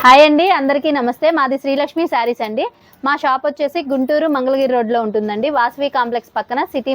Hi అండి, అందరికీ నమస్తే. మాది శ్రీలక్ష్మి శారీస్ అండి. మా షాప్ వచ్చేసి గుంటూరు మంగళగిరి రోడ్లో ఉంటుందండి. వాసవి కాంప్లెక్స్ పక్కన సిటీ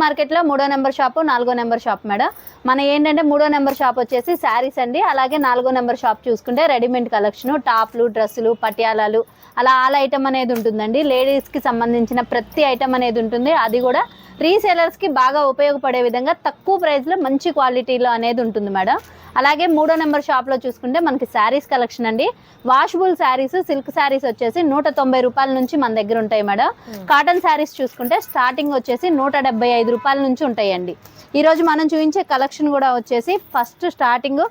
మార్కెట్లో 3వ నెంబర్ షాపు, 4వ నెంబర్ షాప్ మేడం. మన ఏంటంటే 3వ నెంబర్ షాప్ వచ్చేసి శారీస్ అండి. అలాగే 4వ నెంబర్ షాప్ చూసుకుంటే రెడీమేడ్ కలెక్షన్, టాప్లు, డ్రెస్సులు, పటియాలాలు అలా ఆల్ ఐటమ్ అనేది ఉంటుందండి. లేడీస్కి సంబంధించిన ప్రతి ఐటమ్ అనేది ఉంటుంది. అది కూడా రీసేలర్స్కి బాగా ఉపయోగపడే విధంగా తక్కువ ప్రైస్లో మంచి క్వాలిటీలో అనేది ఉంటుంది మేడం. అలాగే 3వ నెంబర్ షాప్లో చూసుకుంటే మనకి శారీస్ కలెక్షన్ అండి. వాషబుల్ శారీస్, సిల్క్ శారీస్ వచ్చేసి 190 రూపాయల నుంచి మన దగ్గర ఉంటాయి మేడం. కాటన్ శారీస్ చూసుకుంటే స్టార్టింగ్ వచ్చేసి 175 రూపాయల నుంచి ఉంటాయండి. ఈరోజు మనం చూపించే కలెక్షన్ కూడా వచ్చేసి ఫస్ట్ స్టార్టింగ్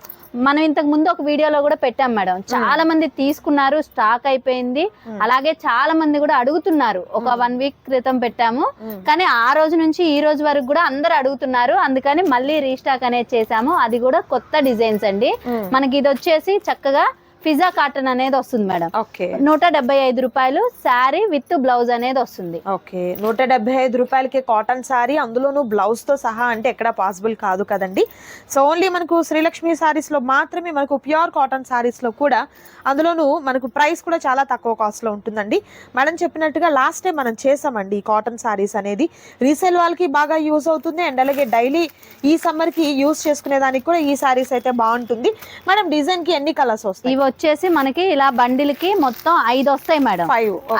మనం ఇంతకు ముందు ఒక వీడియోలో కూడా పెట్టాం మేడం. చాలా మంది తీసుకున్నారు, స్టాక్ అయిపోయింది. అలాగే చాలా మంది కూడా అడుగుతున్నారు. ఒక 1 వీక్ క్రితం పెట్టాము, కానీ ఆ రోజు నుంచి ఈ రోజు వరకు కూడా అందరు అడుగుతున్నారు. అందుకని మళ్ళీ రీస్టాక్ అనేది చేసాము. అది కూడా కొత్త డిజైన్స్ అండి. మనకి ఇది వచ్చేసి చక్కగా పిజ్జా కాటన్ అనేది వస్తుంది మేడం. 175 రూపాయలు శారీ విత్ బ్లౌజ్ అనేది వస్తుంది. ఓకే, 175 రూపాయలకి కాటన్ శారీ, అందులోనూ బ్లౌజ్ తో సహా అంటే ఎక్కడ పాసిబుల్ కాదు కదండి. సో ఓన్లీ మనకు శ్రీలక్ష్మి శారీస్ లో మాత్రమే మనకు ప్యూర్ కాటన్ శారీస్ లో కూడా, అందులోనూ మనకు ప్రైస్ కూడా చాలా తక్కువ కాస్ట్ లో ఉంటుందండి. మేడం చెప్పినట్టుగా లాస్ట్ టైం మనం చేసామండి ఈ కాటన్ శారీస్ అనేది. రీసేల్ వాళ్ళకి బాగా యూజ్ అవుతుంది, అండ్ అలాగే డైలీ ఈ సమ్మర్ కి యూజ్ చేసుకునే దానికి కూడా ఈ శారీస్ అయితే బాగుంటుంది. మనం డిజైన్ కి ఎన్ని కలర్స్ వస్తాయి? వచ్చేసి మనకి ఇలా బండిల్ కి మొత్తం 5 వస్తాయి మేడం.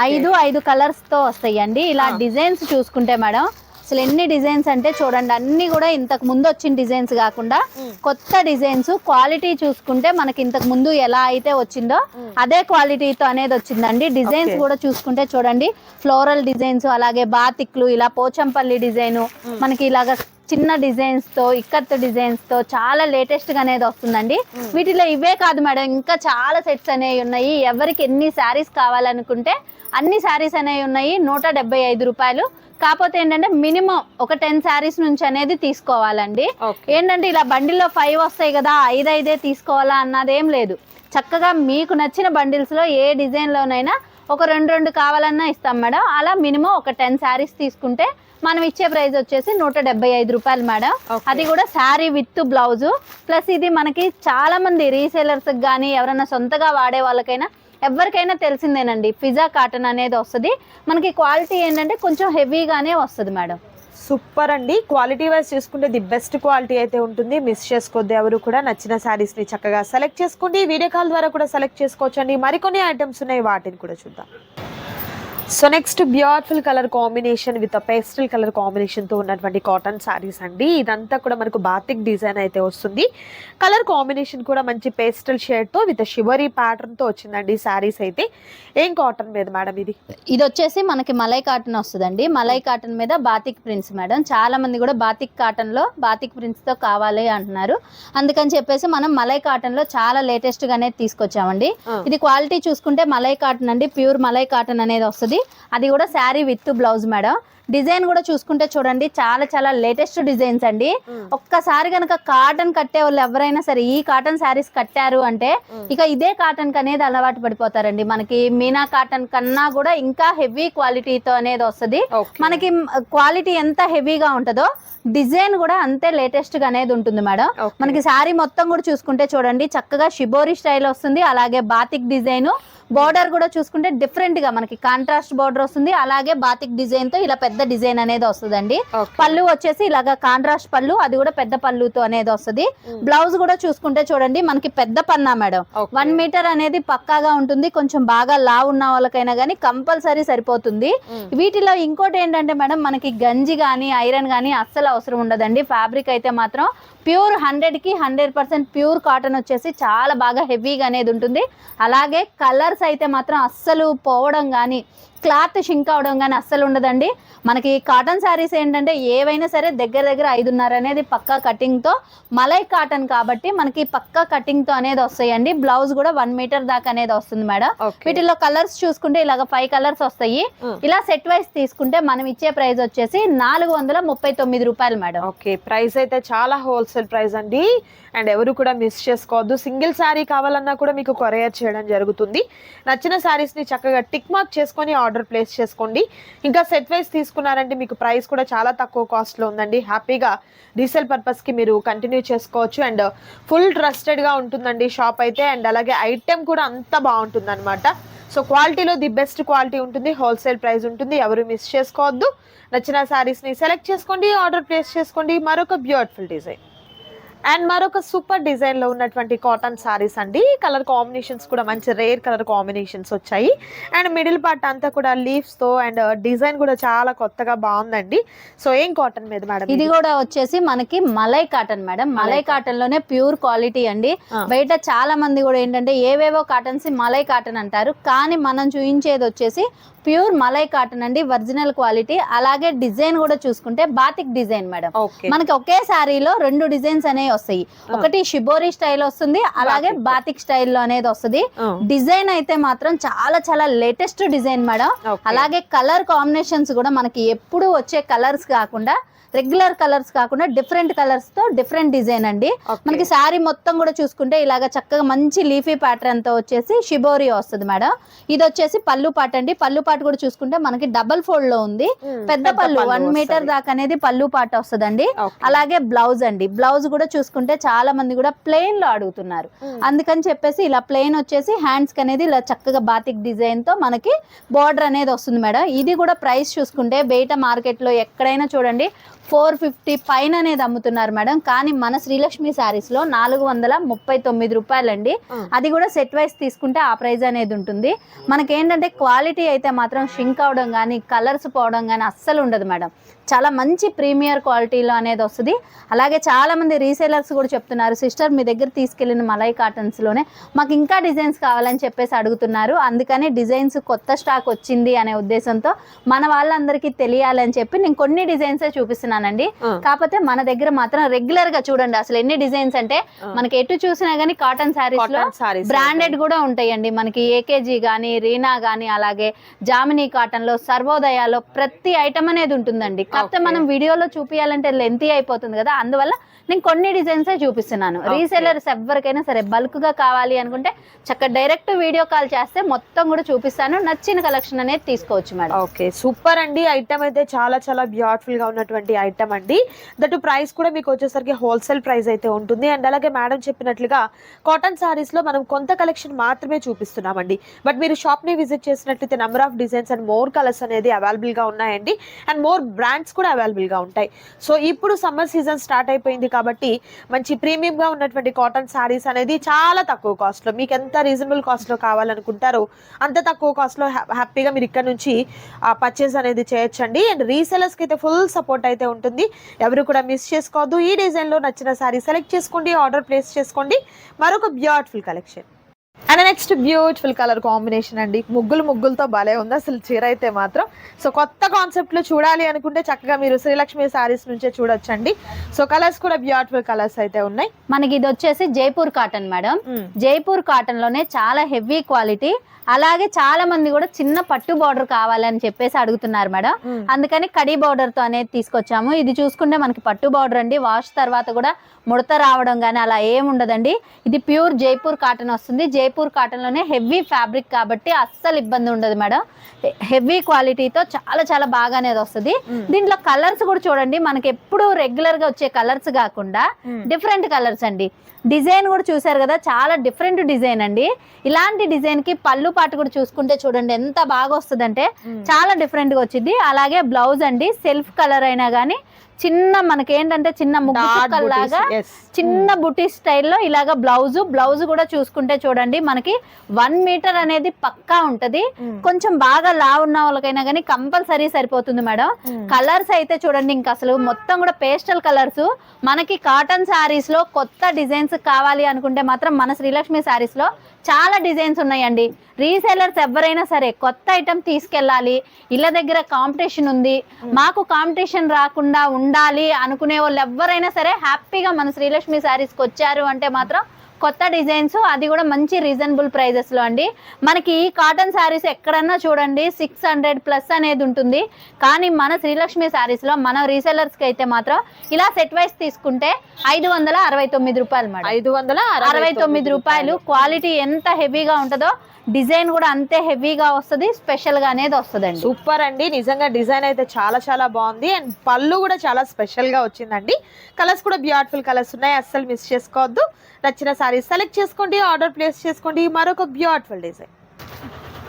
5 కలర్స్ తో వస్తాయి అండి. ఇలా డిజైన్స్ చూసుకుంటే మేడం అసలు ఎన్ని డిజైన్స్ అంటే చూడండి, అన్ని కూడా ఇంతకు ముందు వచ్చిన డిజైన్స్ కాకుండా కొత్త డిజైన్స్. క్వాలిటీ చూసుకుంటే మనకి ఇంతకు ముందు ఎలా అయితే వచ్చిందో అదే క్వాలిటీతో అనేది వచ్చిందండి. డిజైన్స్ కూడా చూసుకుంటే చూడండి, ఫ్లోరల్ డిజైన్స్, అలాగే బాతిక్లు, ఇలా పోచంపల్లి డిజైన్, మనకి ఇలాగ చిన్న డిజైన్స్ తో, ఇక్కత్ డిజైన్స్ తో చాలా లేటెస్ట్ గా అనేది వస్తుందండి. వీటిలో ఇవే కాదు మేడం, ఇంకా చాలా సెట్స్ అనేవి ఉన్నాయి. ఎవరికి ఎన్ని శారీస్ కావాలనుకుంటే అన్ని శారీస్ అనేవి ఉన్నాయి. 175 రూపాయలు. కాకపోతే ఏంటంటే మినిమం ఒక 10 శారీస్ నుంచి అనేది తీసుకోవాలండి. ఏంటంటే ఇలా బండిల్లో 5 వస్తాయి కదా, 5 తీసుకోవాలా అన్నదేం లేదు. చక్కగా మీకు నచ్చిన బండిల్స్ లో ఏ డిజైన్ లోనైనా ఒక 2 కావాలన్నా ఇస్తాం మేడం. అలా మినిమం ఒక 10 శారీస్ తీసుకుంటే మనం ఇచ్చే ప్రైస్ వచ్చేసి 175 రూపాయలు మేడం. అది కూడా శారీ విత్ బ్లౌజ్ ప్లస్. ఇది మనకి చాలా మంది రీసేలర్స్ కానీ ఎవరైనా సొంతగా వాడే వాళ్ళకైనా ఎవరికైనా తెలిసిందేనండి. పిజ్జా కాటన్ అనేది వస్తుంది మనకి. క్వాలిటీ ఏంటంటే కొంచెం హెవీగానే వస్తుంది మేడం. సూపర్ అండి. క్వాలిటీ వైజ్ చూసుకుంటే ది బెస్ట్ క్వాలిటీ అయితే ఉంటుంది. మిస్ చేసుకోవద్దు ఎవరు కూడా. నచ్చిన శారీస్ ని చక్కగా సెలెక్ట్ చేసుకోండి. వీడియో కాల్ ద్వారా కూడా సెలెక్ట్ చేసుకోవచ్చు అండి. మరికొన్ని ఐటమ్స్ ఉన్నాయి, వాటిని కూడా చూద్దాం. So next beautiful colour combination with pastel colour combination తో ఉన్నటువంటి కాటన్ శారీస్ అండి. ఇదంతా కూడా మనకు బాతిక్ డిజైన్ అయితే వస్తుంది. కలర్ కాంబినేషన్ కూడా మంచి పేస్టల్ షేడ్ తో విత్ షివరీ ప్యాటర్న్ తో వచ్చిందండి శారీస్ అయితే. ఏం కాటన్ మీద మేడం ఇది? ఇది వచ్చేసి మనకి మలై కాటన్ వస్తుందండి. మలై కాటన్ మీద బాతిక్ ప్రింట్స్ మేడం. చాలా మంది కూడా బాతిక్ కాటన్ లో బాతిక్ ప్రింట్స్ తో కావాలి అంటున్నారు. అందుకని చెప్పేసి మనం మలై కాటన్ లో చాలా లేటెస్ట్ గానే తీసుకొచ్చామండి. ఇది క్వాలిటీ చూసుకుంటే మలై కాటన్ అండి, ప్యూర్ మలై కాటన్ అనేది వస్తుంది. అది కూడా sari with blouse madam. Design కూడా చూసుకుంటే చూడండి, చాలా చాలా లేటెస్ట్ డిజైన్స్ అండి. ఒక్కసారి కనుక కాటన్ కట్టే వాళ్ళు ఎవరైనా సరే ఈ కాటన్ శారీస్ కట్టారు అంటే ఇక ఇదే కాటన్ కి అనేది అలవాటు పడిపోతారండి. మనకి మీనా కాటన్ కన్నా కూడా ఇంకా హెవీ క్వాలిటీతో అనేది వస్తుంది. మనకి క్వాలిటీ ఎంత హెవీగా ఉంటుందో డిజైన్ కూడా అంతే లేటెస్ట్ గా అనేది ఉంటుంది మేడం. మనకి శారీ మొత్తం కూడా చూసుకుంటే చూడండి, చక్కగా షిబోరి స్టైల్ వస్తుంది. అలాగే బాతిక్ డిజైన్, బోర్డర్ కూడా చూసుకుంటే డిఫరెంట్ గా మనకి కాంట్రాస్ట్ బోర్డర్ వస్తుంది. అలాగే బాతిక్ డిజైన్ తో ఇలా పెద్ద డిజైన్ అనేది వస్తుందండి. పళ్ళు వచ్చేసి ఇలాగా కాంట్రాస్ట్ పళ్ళు, అది కూడా పెద్ద పళ్ళుతో అనేది వస్తుంది. బ్లౌజ్ కూడా చూసుకుంటే చూడండి, మనకి పెద్ద పన్నా మేడం. 1 మీటర్ అనేది పక్కాగా ఉంటుంది. కొంచెం బాగా లావు ఉన్న వాళ్ళకైనా గానీ కంపల్సరీ సరిపోతుంది. వీటిలో ఇంకోటి ఏంటంటే మేడం, మనకి గంజి గానీ ఐరన్ గానీ అస్సలు అవసరం ఉండదండి. ఫ్యాబ్రిక్ అయితే మాత్రం ప్యూర్ 100కి 100% ప్యూర్ కాటన్ వచ్చేసి చాలా బాగా హెవీగా అనేది ఉంటుంది. అలాగే కలర్స్ అయితే మాత్రం అస్సలు పోవడం కానీ క్లాత్ షింక్ అవడం కానీ అస్సలు ఉండదండి. మనకి కాటన్ శారీస్ ఏంటంటే ఏవైనా సరే దగ్గర 5.5 అనేది పక్కా కటింగ్ తో, మలై కాటన్ కాబట్టి మనకి పక్కా కటింగ్ తో అనేది వస్తాయండి. బ్లౌజ్ కూడా 1 మీటర్ దాకా అనేది వస్తుంది మేడం. వీటిలో కలర్స్ చూసుకుంటే ఇలాగ 5 కలర్స్ వస్తాయి. ఇలా సెట్ వైస్ తీసుకుంటే మనం ఇచ్చే ప్రైస్ వచ్చేసి 439 రూపాయలు మేడం. ఓకే, ప్రైస్ అయితే చాలా హోల్సేల్ ప్రైస్ అండి. అండ్ ఎవరు కూడా మిస్ చేసుకోవద్దు. సింగిల్ శారీ కావాలన్నా కూడా మీకు కొరియర్ చేయడం జరుగుతుంది. నచ్చిన శారీస్ ని చక్కగా టిక్ మార్క్ చేసుకొని ఆర్డర్ ఆర్డర్ ప్లేస్ చేసుకోండి. ఇంకా సెట్ వైస్ తీసుకున్నారంటే మీకు ప్రైస్ కూడా చాలా తక్కువ కాస్ట్లో ఉందండి. హ్యాపీగా రీసేల్ పర్పస్కి మీరు కంటిన్యూ చేసుకోవచ్చు. అండ్ ఫుల్ ట్రస్టెడ్గా ఉంటుందండి షాప్ అయితే. అండ్ అలాగే ఐటెం కూడా అంత బాగుంటుంది అనమాట. సో క్వాలిటీలో ది బెస్ట్ క్వాలిటీ ఉంటుంది, హోల్సేల్ ప్రైస్ ఉంటుంది, ఎవరు మిస్ చేసుకోవద్దు. నచ్చిన శారీస్ని సెలెక్ట్ చేసుకోండి, ఆర్డర్ ప్లేస్ చేసుకోండి. మరొక బ్యూటిఫుల్ డిజైన్ అండ్ మరొక సూపర్ డిజైన్లో ఉన్నటువంటి కాటన్ సారీస్ అండి. కలర్ కాంబినేషన్స్ కూడా మంచి రేర్ కలర్ కాంబినేషన్స్ వచ్చాయి. అండ్ మిడిల్ పార్ట్ అంతా కూడా లీవ్స్తో అండ్ డిజైన్ కూడా చాలా కొత్తగా బాగుందండి. సో ఏం కాటన్ మీద మేడం? ఇది కూడా వచ్చేసి మనకి malai cotton madam. Malai cotton లోనే ప్యూర్ క్వాలిటీ అండి. బయట చాలా మంది కూడా ఏంటంటే ఏవేవో కాటన్స్ మలై కాటన్ అంటారు, కానీ మనం చూపించేది వచ్చేసి ప్యూర్ మలై కాటన్ అండి, ఒరిజినల్ క్వాలిటీ. అలాగే డిజైన్ కూడా చూసుకుంటే బాతిక్ డిజైన్ మేడం. మనకి ఒకే సారీలో 2 డిజైన్స్ అనేవి వస్తాయి. ఒకటి షిబోరి స్టైల్ వస్తుంది, అలాగే బాతిక్ స్టైల్లో అనేది వస్తుంది. డిజైన్ అయితే మాత్రం చాలా చాలా లేటెస్ట్ డిజైన్ మేడం. అలాగే కలర్ కాంబినేషన్స్ కూడా మనకి ఎప్పుడు వచ్చే కలర్స్ కాకుండా, రెగ్యులర్ కలర్స్ కాకుండా డిఫరెంట్ కలర్స్ తో డిఫరెంట్ డిజైన్ అండి. మనకి శారీ మొత్తం కూడా చూసుకుంటే ఇలాగ చక్కగా మంచి లీఫీ ప్యాటర్న్ తో వచ్చేసి షిబోరి వస్తుంది మేడం. ఇది వచ్చేసి పళ్ళు పాట అండి. పళ్ళు పాట కూడా చూసుకుంటే మనకి డబల్ ఫోల్డ్ లో ఉంది. పెద్ద పళ్ళు 1 మీటర్ దాకా అనేది పళ్ళు పాట వస్తుందండి. అలాగే బ్లౌజ్ అండి. బ్లౌజ్ కూడా చూసుకుంటే చాలా మంది కూడా ప్లెయిన్ లో అడుగుతున్నారు, అందుకని చెప్పేసి ఇలా ప్లెయిన్ వచ్చేసి హ్యాండ్స్ కి అనేది ఇలా చక్కగా బాతిక్ డిజైన్ తో మనకి బోర్డర్ అనేది వస్తుంది మేడం. ఇది కూడా ప్రైస్ చూసుకుంటే బయట మార్కెట్ లో ఎక్కడైనా చూడండి 450 పైన అనేది అమ్ముతున్నారు మేడం. కానీ మన శ్రీలక్ష్మి శారీస్ లో 439 రూపాయలండి. అది కూడా సెట్ వైస్ తీసుకుంటే ఆ ప్రైస్ అనేది ఉంటుంది. మనకేంటంటే క్వాలిటీ అయితే మాత్రం షింక్ అవడం కానీ కలర్స్ పోవడం కానీ అస్సలు ఉండదు మేడం. చాలా మంచి ప్రీమియర్ క్వాలిటీలో అనేది వస్తుంది. అలాగే చాలా మంది రీసేలర్స్ కూడా చెప్తున్నారు, సిస్టర్ మీ దగ్గర తీసుకెళ్లిన మలై కాటన్స్ లోనే మాకు ఇంకా డిజైన్స్ కావాలని చెప్పేసి అడుగుతున్నారు. అందుకని డిజైన్స్ కొత్త స్టాక్ వచ్చింది అనే ఉద్దేశంతో మన వాళ్ళందరికీ తెలియాలని చెప్పి నేను కొన్ని డిజైన్స్ చూపిస్తున్నానండి. కాకపోతే మన దగ్గర మాత్రం రెగ్యులర్ గా చూడండి అసలు ఎన్ని డిజైన్స్ అంటే మనకి ఎటు చూసినా గానీ కాటన్ శారీస్ లో బ్రాండెడ్ కూడా ఉంటాయండి. మనకి ఏకేజీ గానీ, రీనా గానీ, అలాగే జామినీ కాటన్ లో, సర్వోదయాలో ప్రతి ఐటమ్ అనేది ఉంటుందండి. కాకపోతే మనం వీడియోలో చూపించాలంటే లెంతీ అయిపోతుంది కదా, అందువల్ల నేను కొన్ని డిజైన్స్ చూపిస్తున్నాను. రీసెలర్స్ ఎవరికైనా సరే బల్క్ గా కావాలి అనుకుంటే చక్కగా డైరెక్ట్ వీడియో కాల్ చేస్తే మొత్తం కూడా చూపిస్తాను. నచ్చిన కలెక్షన్ అనేది తీసుకోవచ్చు మేడం. ఓకే, సూపర్ అండి. ఐటమ్ అయితే చాలా చాలా బ్యూటిఫుల్ గా ఉన్నటువంటి ఐటమ్ అండి. దట్ ప్రైస్ కూడా మీకు వచ్చేసరికి హోల్సేల్ ప్రైస్ అయితే ఉంటుంది. అండ్ అలాగే మేడం చెప్పినట్లుగా కాటన్ సారీస్ లో మనం కొంత కలెక్షన్ మాత్రమే చూపిస్తున్నామండి. బట్ మీరు షాప్ ని విజిట్ చేసినట్లయితే number of designs and more colours అనేది అవైలబుల్ గా ఉన్నాయండి. అండ్ మోర్ బ్రాండ్స్ కూడా అవైలబుల్ గా ఉంటాయి. సో ఇప్పుడు సమ్మర్ సీజన్ స్టార్ట్ అయిపోయింది కాబట్టి మంచి ప్రీమియం గా ఉన్నటువంటి కాటన్ సారీస్ అనేది చాలా తక్కువ కాస్ట్ లో, మీకు ఎంత రీజనబుల్ కాస్ట్ లో కావాలనుకుంటారో అంత తక్కువ కాస్ట్ లో హ్యాపీగా మీరు ఇక్కడ నుంచి పర్చేస్ అనేది చేయొచ్చండి. అండ్ రీసెలర్స్ కి అయితే ఫుల్ సపోర్ట్ అయితే ఉంటుంది. ఎవరు కూడా మిస్ చేసుకోవద్దు. ఈ డిజైన్ లో నచ్చిన సారీ సెలెక్ట్ చేసుకోండి, ఆర్డర్ ప్లేస్ చేసుకోండి. మరొక beautiful collection and next beautiful colour combination అండి. ముగ్గులతో భలే ఉంది అసలు చీర అయితే మాత్రం. సో కొత్త కాన్సెప్ట్ లో చూడాలి అనుకుంటే చక్కగా మీరు శ్రీలక్ష్మి సారీస్ నుంచే చూడొచ్చండి. సో కలర్స్ కూడా బ్యూటిఫుల్ కలర్స్ అయితే ఉన్నాయి. మనకి ఇది వచ్చేసి Jaipur cotton madam. Jaipur cotton లోనే చాలా హెవీ క్వాలిటీ. అలాగే చాలా మంది కూడా చిన్న పట్టు బార్డర్ కావాలని చెప్పేసి అడుగుతున్నారు మేడం. అందుకని కడీ బార్డర్ తో అనేది తీసుకొచ్చాము. ఇది చూసుకుంటే మనకి పట్టు బార్డర్ అండి. వాష్ తర్వాత కూడా ముడత రావడం కానీ అలా ఏముండదండి. ఇది ప్యూర్ జైపూర్ కాటన్ వస్తుంది. జైపూర్ కాటన్ లోనే హెవీ ఫ్యాబ్రిక్ కాబట్టి అస్సలు ఇబ్బంది ఉండదు మేడం. హెవీ క్వాలిటీతో చాలా చాలా బాగా అనేది వస్తుంది. దీంట్లో కలర్స్ కూడా చూడండి, మనకి ఎప్పుడు రెగ్యులర్ గా వచ్చే కలర్స్ కాకుండా డిఫరెంట్ కలర్స్ అండి. డిజైన్ కూడా చూసారు కదా, చాలా డిఫరెంట్ డిజైన్ అండి. ఇలాంటి డిజైన్ కి పళ్ళు పాటు కూడా చూసుకుంటే చూడండి ఎంత బాగా వస్తుందంటే చాలా డిఫరెంట్ గా వచ్చింది. అలాగే బ్లౌజ్ అండి, సెల్ఫ్ కలర్ అయినా గానీ చిన్న మనకేంటంటే చిన్న ముగ్గు లాగా చిన్న బుటీ స్టైల్లో ఇలాగ బ్లౌజ్ కూడా చూసుకుంటే చూడండి మనకి 1 మీటర్ అనేది పక్కా ఉంటది. కొంచెం బాగా లావు ఉన్న వాళ్ళకైనా కానీ కంపల్సరీ సరిపోతుంది మేడం. కలర్స్ అయితే చూడండి ఇంకా అసలు మొత్తం కూడా పేస్టల్ కలర్స్. మనకి కాటన్ శారీస్ లో కొత్త డిజైన్స్ కావాలి అనుకుంటే మాత్రం మన శ్రీలక్ష్మి శారీస్ లో చాలా డిజైన్స్ ఉన్నాయండి. రీసెలర్స్ ఎవరైనా సరే కొత్త ఐటమ్ తీసుకెళ్ళాలి, ఇళ్ళ దగ్గర కాంపిటీషన్ ఉంది, మాకు కాంపిటీషన్ రాకుండా ఉండాలి అనుకునే వాళ్ళు ఎవరైనా సరే హ్యాపీగా మన శ్రీలక్ష్మి శారీస్కి వచ్చారు అంటే మాత్రం కొత్త డిజైన్స్, అది కూడా మంచి రీజనబుల్ ప్రైజెస్ లో అండి. మనకి ఈ కాటన్ శారీస్ ఎక్కడన్నా చూడండి 600+ అనేది ఉంటుంది. కానీ మన శ్రీలక్ష్మి శారీస్ లో మన రీసెలర్స్ కి అయితే మాత్రం ఇలా సెట్ వైస్ తీసుకుంటే 569 రూపాయలు మేడం. 569 రూపాయలు. క్వాలిటీ ఎంత హెవీగా ఉంటుందో డిజైన్ కూడా అంతే హెవీగా వస్తుంది, స్పెషల్ గా అనేది వస్తుందండి. సూపర్ అండి, నిజంగా డిజైన్ అయితే చాలా చాలా బాగుంది. అండ్ పళ్ళు కూడా చాలా స్పెషల్ గా వచ్చిందండి. కలర్స్ కూడా బ్యూటిఫుల్ కలర్స్ ఉన్నాయి, అస్సలు మిస్ చేసుకోవద్దు. నచ్చిన సారీస్ సెలెక్ట్ చేసుకోండి, ఆర్డర్ ప్లేస్ చేసుకోండి. మరొక beautiful design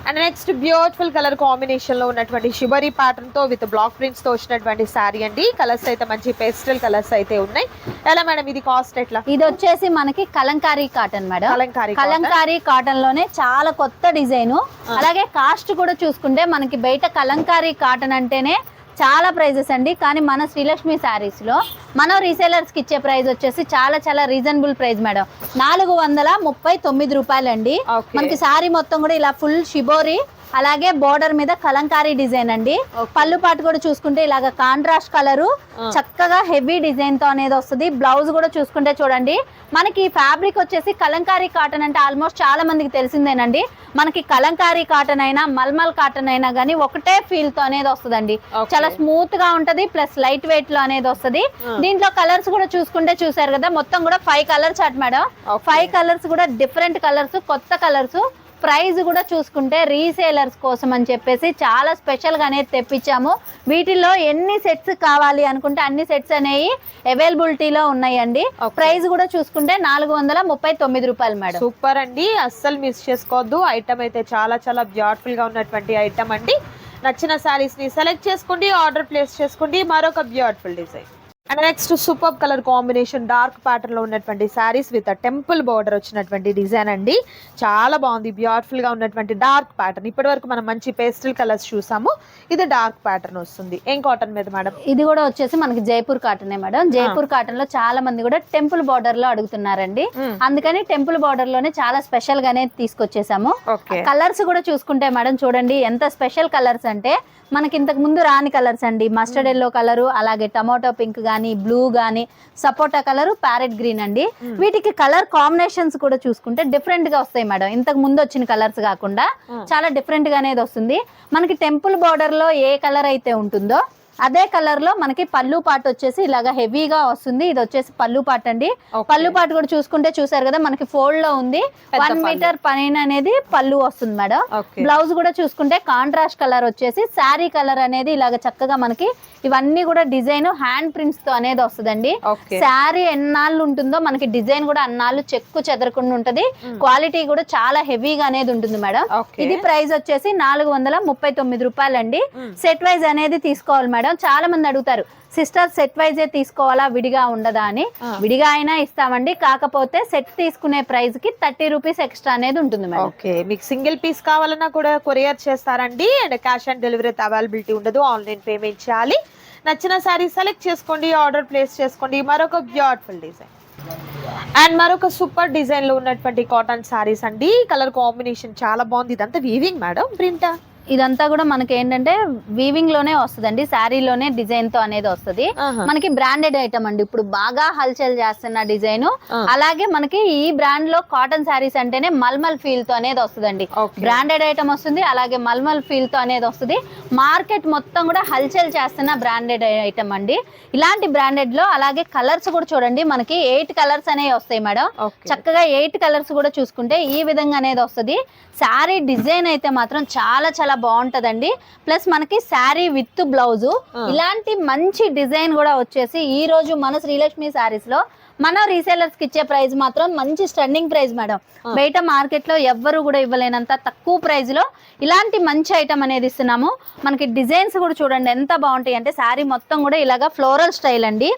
and next beautiful colour combination లో ఉన్నటువంటి షిబరీ ప్యాటర్న్ తో విత్ బ్లాక్ ప్రింట్స్ తో వచ్చినటువంటి సారీ అండి. కలర్స్ అయితే మంచి పేస్టల్ కలర్స్ అయితే ఉన్నాయి. ఎలా మేడం ఇది కాస్ట్ ఎట్లా? ఇది వచ్చేసి మనకి Kalamkari cotton madam. Kalamkari Kalamkari cotton లోనే చాలా కొత్త డిజైన్. అలాగే కాస్ట్ కూడా చూసుకుంటే మనకి బయట కలంకారీ కాటన్ అంటేనే చాలా ప్రైజెస్ అండి. కానీ మన శ్రీలక్ష్మి శారీస్ లో మనం రీసేలర్స్ కి ఇచ్చే ప్రైస్ వచ్చేసి చాలా చాలా రీజనబుల్ ప్రైస్ మేడం. 439 రూపాయలు అండి. మనకి శారీ మొత్తం కూడా ఇలా ఫుల్ షిబోరి, అలాగే బోర్డర్ మీద కలంకారీ డిజైన్ అండి. పళ్ళు పాటు కూడా చూసుకుంటే ఇలాగ కాంట్రాస్ట్ కలరు, చక్కగా హెవీ డిజైన్ తో అనేది వస్తుంది. బ్లౌజ్ కూడా చూసుకుంటే చూడండి, మనకి ఫ్యాబ్రిక్ వచ్చేసి కలంకారీ కాటన్ అంటే ఆల్మోస్ట్ చాలా మందికి తెలిసిందేనండి. మనకి కలంకారీ కాటన్ అయినా మల్మల్ కాటన్ అయినా కానీ ఒకటే ఫీల్ తో అనేది వస్తుందండి. చాలా స్మూత్ గా ఉంటది, ప్లస్ లైట్ వెయిట్ లో అనేది వస్తుంది. దీంట్లో కలర్స్ కూడా చూసుకుంటే చూసారు కదా, మొత్తం కూడా 5 కలర్స్ అట్ మేడం. 5 కలర్స్ కూడా డిఫరెంట్ కలర్స్, కొత్త కలర్స్. ప్రైస్ కూడా చూసుకుంటే రీసేలర్స్ కోసం అని చెప్పేసి చాలా స్పెషల్ గా అనేది తెప్పించాము. వీటిల్లో ఎన్ని సెట్స్ కావాలి అనుకుంటే అన్ని సెట్స్ అనేవి అవైలబిలిటీలో ఉన్నాయండి. ప్రైస్ కూడా చూసుకుంటే 439 రూపాయలు మేడం. సూపర్ అండి, అస్సలు మిస్ చేసుకోవద్దు. ఐటమ్ అయితే చాలా చాలా బ్యూటిఫుల్ గా ఉన్నటువంటి ఐటమ్ అండి. నచ్చిన సారీస్ ని సెలెక్ట్ చేసుకోండి, ఆర్డర్ ప్లేస్ చేసుకోండి. మరొక beautiful design and next super colour combination dark pattern లో ఉన్నటువంటి సారీస్ విత్ టెంపుల్ బోర్డర్ వచ్చినటువంటి డిజైన్ అండి. చాలా బాగుంది, బ్యూటిఫుల్ గా ఉన్నటువంటి డార్క్ ప్యాటర్న్. ఇప్పటి వరకు మనం మంచి పేస్టల్ కలర్స్ చూసాము, ఇది డార్క్ ప్యాటర్న్ వస్తుంది. ఏం కాటన్ మీద మేడం? ఇది కూడా వచ్చేసి మనకి జైపూర్ కాటనే మేడం. జైపూర్ కాటన్ లో చాలా మంది కూడా టెంపుల్ బోర్డర్ లో అడుగుతున్నారండి. అందుకని టెంపుల్ బోర్డర్ లోనే చాలా స్పెషల్ గానే తీసుకొచ్చేసాము. కలర్స్ కూడా చూసుకుంటే మేడం చూడండి ఎంత స్పెషల్ కలర్స్ అంటే, మనకి ఇంతకు ముందు రాని కలర్స్ అండి. మస్టర్డ్ ఎల్లో కలరు, అలాగే టమాటో పింక్ గానీ, బ్లూ గానీ, సపోటా కలర్, ప్యారెట్ గ్రీన్ అండి. వీటికి కలర్ కాంబినేషన్స్ కూడా చూసుకుంటే డిఫరెంట్ గా వస్తాయి మేడం. ఇంతకు ముందు వచ్చిన కలర్స్ కాకుండా చాలా డిఫరెంట్ గా అనేది వస్తుంది. మనకి టెంపుల్ బోర్డర్ లో ఏ కలర్ అయితే ఉంటుందో అదే కలర్ లో మనకి పళ్ళు పాటు వచ్చేసి ఇలాగా హెవీగా వస్తుంది. ఇది వచ్చేసి పళ్ళు పాటు అండి. పళ్ళు పాటు కూడా చూసుకుంటే చూసారు కదా, మనకి ఫోల్డ్ లో ఉంది. 1 మీటర్ పైన అనేది పళ్ళు వస్తుంది మేడం. బ్లౌజ్ కూడా చూసుకుంటే కాంట్రాస్ట్ కలర్ వచ్చేసి శారీ కలర్ అనేది ఇలాగ చక్కగా మనకి ఇవన్నీ కూడా డిజైన్ హ్యాండ్ ప్రింట్స్ తో అనేది వస్తుందండి. శారీ ఎన్నాళ్ళు ఉంటుందో మనకి డిజైన్ కూడా అన్నాళ్ళు చెక్కు చెదరకుండా ఉంటది. క్వాలిటీ కూడా చాలా హెవీగా అనేది ఉంటుంది మేడం. ఇది ప్రైస్ వచ్చేసి 439 రూపాయలు అండి. సెట్ వైజ్ అనేది తీసుకోవాలి మేడం. చాలా మంది అడుగుతారు, సిస్టర్ సెట్ వైజే తీసుకోవాలా, విడిగా ఉండదా అని. విడిగా అయినా ఇస్తామండి, కాకపోతే సెట్ తీసుకునే ప్రైస్ కి 30 రూపీస్ ఎక్స్ట్రా అనేది ఉంటుంది మేడం. ఓకే, మీకు సింగిల్ పీస్ కావాలన్నా కూడా కొరియర్ చేస్తారండి. And cash on delivery availability ఉండదు, ఆన్లైన్ పేమెంట్ చేయాలి. నచ్చిన సారీ సెలెక్ట్ చేసుకోండి, ఆర్డర్ ప్లేస్ చేసుకోండి. మరొక బ్యూటిఫుల్ డిజైన్ అండ్ మరొక సూపర్ డిజైన్ లో ఉన్నటువంటి కాటన్ సారీస్ అండి. కలర్ కాంబినేషన్ చాలా బాగుంది. ఇదంతా వీవింగ్ మేడం, ప్రింటా? ఇదంతా కూడా మనకి ఏంటంటే వీవింగ్ లోనే వస్తుందండి, శారీలోనే డిజైన్ తో అనేది వస్తుంది. మనకి బ్రాండెడ్ ఐటమ్ అండి, ఇప్పుడు బాగా హల్చల్ చేస్తున్న డిజైన్. అలాగే మనకి ఈ బ్రాండ్ లో కాటన్ శారీస్ అంటేనే మల్మల్ ఫీల్ తో అనేది వస్తుందండి. బ్రాండెడ్ ఐటమ్ వస్తుంది, అలాగే మల్మల్ ఫీల్ తో అనేది వస్తుంది. మార్కెట్ మొత్తం కూడా హల్చల్ చేస్తున్న బ్రాండెడ్ ఐటమ్ అండి. ఇలాంటి బ్రాండెడ్ లో అలాగే కలర్స్ కూడా చూడండి, మనకి 8 కలర్స్ అనేవి వస్తాయి మేడం. చక్కగా 8 కలర్స్ కూడా చూసుకుంటే ఈ విధంగా అనేది వస్తుంది. శారీ డిజైన్ అయితే మాత్రం చాలా చాలా బాగుంటదండి. ప్లస్ మనకి శారీ విత్ బ్లౌజ్ ఇలాంటి మంచి డిజైన్ కూడా వచ్చేసి ఈ రోజు మన శ్రీలక్ష్మి శారీస్ లో మన రీసేలర్స్ కి ఇచ్చే ప్రైస్ మాత్రం మంచి స్టన్నింగ్ ప్రైస్ మేడం. బయట మార్కెట్ లో ఎవ్వరు కూడా ఇవ్వలేనంత తక్కువ ప్రైస్ లో ఇలాంటి మంచి ఐటమ్ అనేది ఇస్తున్నాము. మనకి డిజైన్స్ కూడా చూడండి ఎంత బాగుంటాయి అంటే, శారీ మొత్తం కూడా ఇలాగా ఫ్లోరల్ స్టైల్ అండి.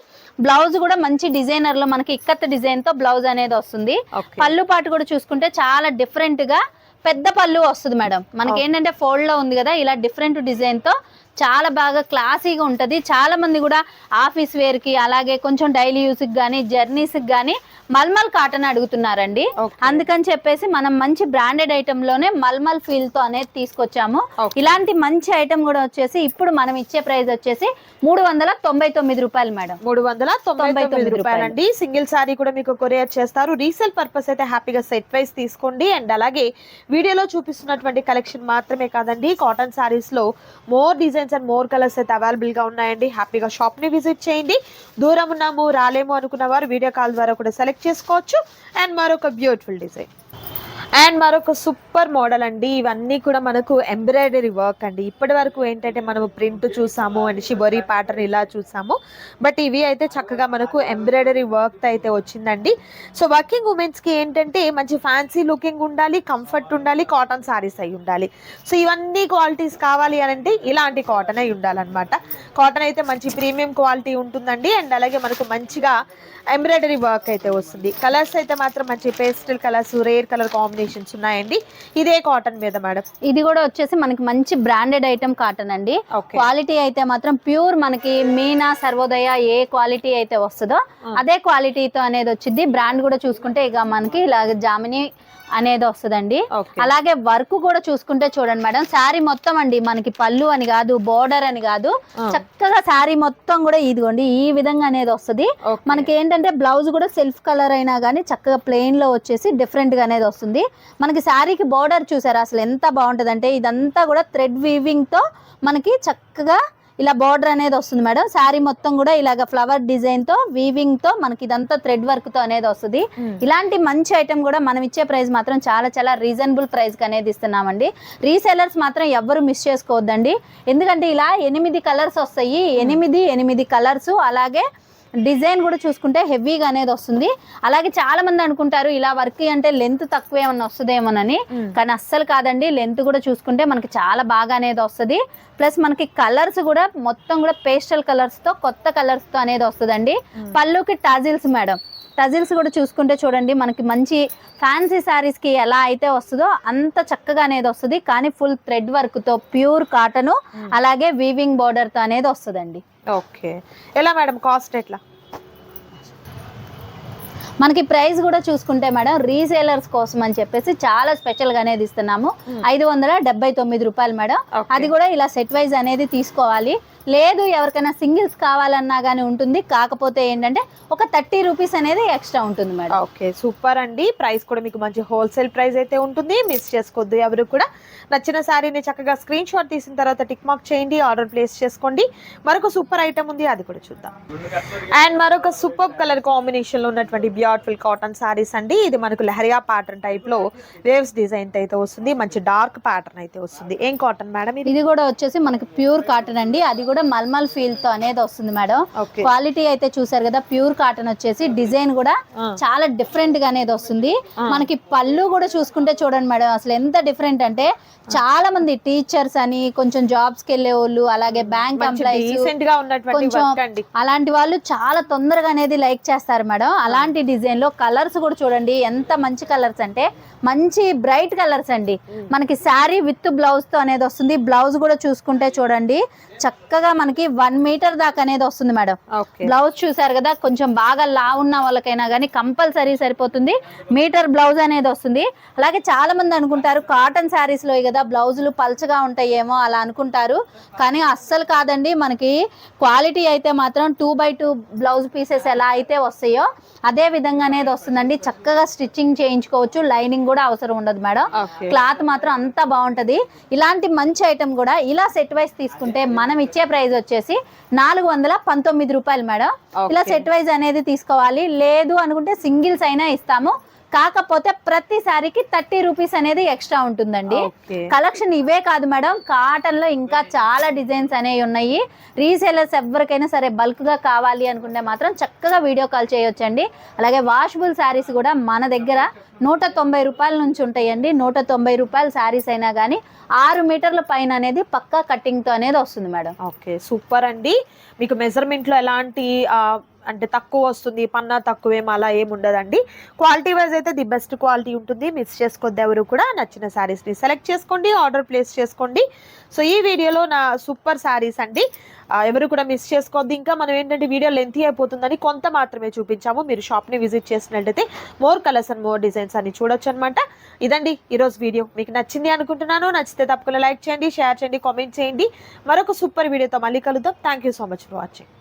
బ్లౌజ్ కూడా మంచి డిజైనర్ లో మనకి ఇక్కత్ డిజైన్ తో బ్లౌజ్ అనేది వస్తుంది. పళ్ళు పాటు కూడా చూసుకుంటే చాలా డిఫరెంట్ గా పెద్ద పళ్ళు వస్తుంది మేడం. మనకి ఏంటంటే ఫోల్డ్ లో ఉంది కదా, ఇలా డిఫరెంట్ డిజైన్ తో చాలా బాగా క్లాసీగా ఉంటది. చాలా మంది కూడా ఆఫీస్ వేర్ కి, అలాగే కొంచెం డైలీ యూస్ కి గానీ, జర్నీస్ కి గానీ మల్మల్ కాటన్ అడుగుతున్నారండి. అందుకని చెప్పేసి మనం మంచి బ్రాండెడ్ ఐటమ్ లోనే మల్మల్ ఫీల్ తో అనేది తీసుకొచ్చాము. ఇలాంటి మంచి ఐటమ్ కూడా వచ్చేసి ఇప్పుడు మనం ఇచ్చే ప్రైస్ వచ్చేసి 399 రూపాయలు మేడం. 399 రూపాయలు అండి. సింగిల్ సారీ కూడా మీకు కొరియర్ చేస్తారు. రీసేల్ పర్పస్ అయితే హ్యాపీగా సెట్ వైస్ తీసుకోండి. అండ్ అలాగే వీడియోలో చూపిస్తున్నటువంటి కలెక్షన్ మాత్రమే కాదండి, కాటన్ సారీస్ లో more designs and more colours అయితే అవైలబుల్ గా ఉన్నాయండి. హ్యాపీగా షాప్ ని విజిట్ చేయండి. దూరం ఉన్నాము రాలేము అనుకున్న వారు వీడియో కాల్ ద్వారా కూడా సెలెక్ట్ చేసుకోవచ్చు. అండ్ మరొక బ్యూటిఫుల్ డిజైన్ అండ్ మరొక సూపర్ మోడల్ అండి. ఇవన్నీ కూడా మనకు ఎంబ్రాయిడరీ వర్క్ అండి. ఇప్పటి వరకు ఏంటంటే మనము ప్రింట్ చూసాము అండ్ షిబోరీ ప్యాటర్న్ ఇలా చూసాము, బట్ ఇవి అయితే చక్కగా మనకు ఎంబ్రాయిడరీ వర్క్ అయితే వచ్చిందండి. సో వర్కింగ్ ఉమెన్స్ కి ఏంటంటే మంచి ఫ్యాన్సీ లుకింగ్ ఉండాలి, కంఫర్ట్ ఉండాలి, కాటన్ సారీస్ అయి ఉండాలి. సో ఇవన్నీ క్వాలిటీస్ కావాలి అని అంటే ఇలాంటి కాటన్ అయి ఉండాలన్నమాట. కాటన్ అయితే మంచి ప్రీమియం క్వాలిటీ ఉంటుందండి. అండ్ అలాగే మనకు మంచిగా ఎంబ్రాయిడరీ వర్క్ అయితే వస్తుంది. కలర్స్ అయితే మాత్రం మంచి pastel colours, rare colour combinations ఉన్నాయండి. ఇదే కాటన్ మీద మేడం. ఇది కూడా వచ్చేసి మనకి మంచి బ్రాండెడ్ ఐటమ్ కాటన్ అండి. క్వాలిటీ అయితే మాత్రం ప్యూర్ మనకి మీనా సర్వోదయ ఏ క్వాలిటీ అయితే వస్తుందో అదే క్వాలిటీతో అనేది వచ్చింది. బ్రాండ్ కూడా చూసుకుంటే ఇక మనకి ఇలా జామిని అనేది వస్తుందండి. అలాగే వర్క్ కూడా చూసుకుంటే చూడండి మేడం, శారీ మొత్తం అండి మనకి పళ్ళు అని కాదు, బోర్డర్ అని కాదు, చక్కగా శారీ మొత్తం కూడా ఇదిగోండి ఈ విధంగా అనేది వస్తుంది. మనకి ఏంటంటే బ్లౌజ్ కూడా సెల్ఫ్ కలర్ అయినా కానీ చక్కగా ప్లెయిన్ లో వచ్చేసి డిఫరెంట్ గా అనేది వస్తుంది. మనకి శారీకి బోర్డర్ చూసారా అసలు ఎంత బాగుంటది అంటే ఇదంతా కూడా థ్రెడ్ వీవింగ్ తో మనకి చక్కగా ఇలా బార్డర్ అనేది వస్తుంది మేడం. శారీ మొత్తం కూడా ఇలాగ ఫ్లవర్ డిజైన్ తో వీవింగ్ తో మనకి ఇదంతా థ్రెడ్ వర్క్ తో అనేది వస్తుంది. ఇలాంటి మంచి ఐటమ్ కూడా మనం ఇచ్చే ప్రైస్ మాత్రం చాలా చాలా రీజనబుల్ ప్రైస్ కి అనేది ఇస్తున్నామండి. రీసెలర్స్ మాత్రం ఎవ్వరు మిస్ చేసుకోవద్దండి, ఎందుకంటే ఇలా 8 కలర్స్ వస్తాయి. 8 కలర్స్. అలాగే డిజైన్ కూడా చూసుకుంటే హెవీగా అనేది వస్తుంది. అలాగే చాలా మంది అనుకుంటారు ఇలా వర్క్ అంటే లెంత్ తక్కువ ఏమన్నా వస్తుందేమోనని, కానీ అస్సలు కాదండి. లెంత్ కూడా చూసుకుంటే మనకి చాలా బాగా అనేది వస్తుంది. ప్లస్ మనకి కలర్స్ కూడా మొత్తం కూడా పేస్టల్ కలర్స్ తో కొత్త కలర్స్ తో అనేది వస్తుందండి. పళ్ళుకి టజిల్స్ మేడం, టజిల్స్ కూడా చూసుకుంటే చూడండి మనకి మంచి ఫ్యాన్సీ శారీస్ కి ఎలా అయితే వస్తుందో అంత చక్కగా అనేది వస్తుంది. కానీ ఫుల్ థ్రెడ్ వర్క్ తో ప్యూర్ కాటన్ అలాగే వీవింగ్ బోర్డర్ తో అనేది వస్తుందండి. ఓకే, ఎలా మేడం కాస్ట్ ఎట్లా? మనకి ప్రైస్ కూడా చూసుకుంటే మేడం రీసేలర్స్ కోసం అని చెప్పేసి చాలా స్పెషల్ గా అనేది ఇస్తున్నాము. 579 రూపాయలు మేడం. అది కూడా ఇలా సెట్ వైజ్ అనేది తీసుకోవాలి. లేదు ఎవరికైనా సింగిల్స్ కావాలన్నా కానీ ఉంటుంది, కాకపోతే ఏంటంటే ఒక 30 రూపీస్ అనేది ఎక్స్ట్రా ఉంటుంది మేడం. ఓకే సూపర్ అండి. ప్రైస్ కూడా మీకు మంచి హోల్సేల్ ప్రైస్ అయితే ఉంటుంది, మిస్ చేసుకోవద్దు ఎవరు కూడా. నచ్చిన శారీని చక్కగా స్క్రీన్ షాట్ తీసిన తర్వాత టిక్ మార్క్ చేయండి, ఆర్డర్ ప్లేస్ చేసుకోండి. మరొక సూపర్ ఐటమ్ ఉంది, అది కూడా చూద్దాం. అండ్ మరొక సూపర్ కలర్ కాంబినేషన్ లో ఉన్నటువంటి బ్యూటిఫుల్ కాటన్ శారీస్ అండి. ఇది మనకు లహరియా ప్యాటర్న్ టైప్ లో వేవ్స్ డిజైన్ అయితే వస్తుంది. మంచి డార్క్ ప్యాటర్న్ అయితే వస్తుంది. ఏం కాటన్ మేడం ఇది కూడా వచ్చేసి మనకి ప్యూర్ కాటన్ అండి. అది కూడా మల్మల్ ఫీల్ తో అనేది వస్తుంది మేడం. క్వాలిటీ అయితే చూసారు కదా, ప్యూర్ కాటన్ వచ్చేసి డిజైన్ కూడా చాలా డిఫరెంట్ గా అనేది వస్తుంది. మనకి పళ్ళు కూడా చూసుకుంటే చూడండి మేడం అసలు ఎంత డిఫరెంట్ అంటే చాలా మంది టీచర్స్ అని కొంచెం జాబ్స్ కి వెళ్ళే వాళ్ళు, అలాగే బ్యాంక్ ఎంప్లాయీస్ కొంచెం అలాంటి వాళ్ళు చాలా తొందరగా అనేది లైక్ చేస్తారు మేడం. అలాంటి డిజైన్ లో కలర్స్ కూడా చూడండి ఎంత మంచి కలర్స్ అంటే మంచి బ్రైట్ కలర్స్ అండి. మనకి శారీ విత్ బ్లౌజ్ తో అనేది వస్తుంది. బ్లౌజ్ కూడా చూసుకుంటే చూడండి చక్కగా మనకి 1 మీటర్ దాకా అనేది వస్తుంది మేడం. బ్లౌజ్ చూసారు కదా, కొంచెం బాగా లావు ఉన్న వాళ్ళకైనా కానీ కంపల్సరీ సరిపోతుంది. మీటర్ బ్లౌజ్ అనేది వస్తుంది. అలాగే చాలా మంది అనుకుంటారు కాటన్ శారీస్ లో కదా బ్లౌజులు పల్చగా ఉంటాయేమో అలా అనుకుంటారు, కానీ అస్సలు కాదండి. మనకి క్వాలిటీ అయితే మాత్రం 2x2 బ్లౌజ్ పీసెస్ ఎలా అయితే వస్తాయో అదే విధంగా అనేది వస్తుందండి. చక్కగా స్టిచ్చింగ్ చేయించుకోవచ్చు, లైనింగ్ కూడా అవసరం ఉండదు మేడం. క్లాత్ మాత్రం అంతా బాగుంటది. ఇలాంటి మంచి ఐటమ్ కూడా ఇలా సెట్ వైజ్ తీసుకుంటే మనం ఇచ్చే ప్రైస్ వచ్చేసి 419 రూపాయలు మేడం. ఇలా సెట్ వైజ్ అనేది తీసుకోవాలి. లేదు అనుకుంటే సింగిల్స్ అయినా ఇస్తాము, కాకపోతే ప్రతి సారీకి 30 రూపీస్ అనేది ఎక్స్ట్రా ఉంటుందండి. కలెక్షన్ ఇవే కాదు మేడం, కాటన్ లో ఇంకా చాలా డిజైన్స్ అనేవి ఉన్నాయి. రీసేలర్స్ ఎవరికైనా సరే బల్క్ గా కావాలి అనుకుంటే మాత్రం చక్కగా వీడియో కాల్ చేయొచ్చండి. అలాగే వాషబుల్ శారీస్ కూడా మన దగ్గర 190 రూపాయల నుంచి ఉంటాయండి. 190 రూపాయల శారీస్ అయినా కానీ 6 మీటర్ల పైన అనేది పక్కా కటింగ్ తో అనేది వస్తుంది మేడం. ఓకే సూపర్ అండి. మీకు మెజర్మెంట్ లో ఎలాంటి అంటే తక్కువ వస్తుంది, పన్నా తక్కువేమో అలా ఏమి ఉండదండి. క్వాలిటీ వైజ్ అయితే ది బెస్ట్ క్వాలిటీ ఉంటుంది, మిస్ చేసుకోవద్దు ఎవరు కూడా. నచ్చిన శారీస్ని సెలెక్ట్ చేసుకోండి, ఆర్డర్ ప్లేస్ చేసుకోండి. సో ఈ వీడియోలో నా సూపర్ శారీస్ అండి, ఎవరు కూడా మిస్ చేసుకోవద్దు. ఇంకా మనం ఏంటంటే వీడియో లెంతీ అయిపోతుందని కొంత మాత్రమే చూపించాము. మీరు షాప్ని విజిట్ చేసినట్టయితే more colours and more designs అని చూడొచ్చు అనమాట. ఇదండి ఈరోజు వీడియో, మీకు నచ్చింది అనుకుంటున్నాను. నచ్చితే తప్పకుండా లైక్ చేయండి, షేర్ చేయండి, కామెంట్ చేయండి. మరొక సూపర్ వీడియోతో మళ్ళీ కలుద్దాం. Thank you so much for watching.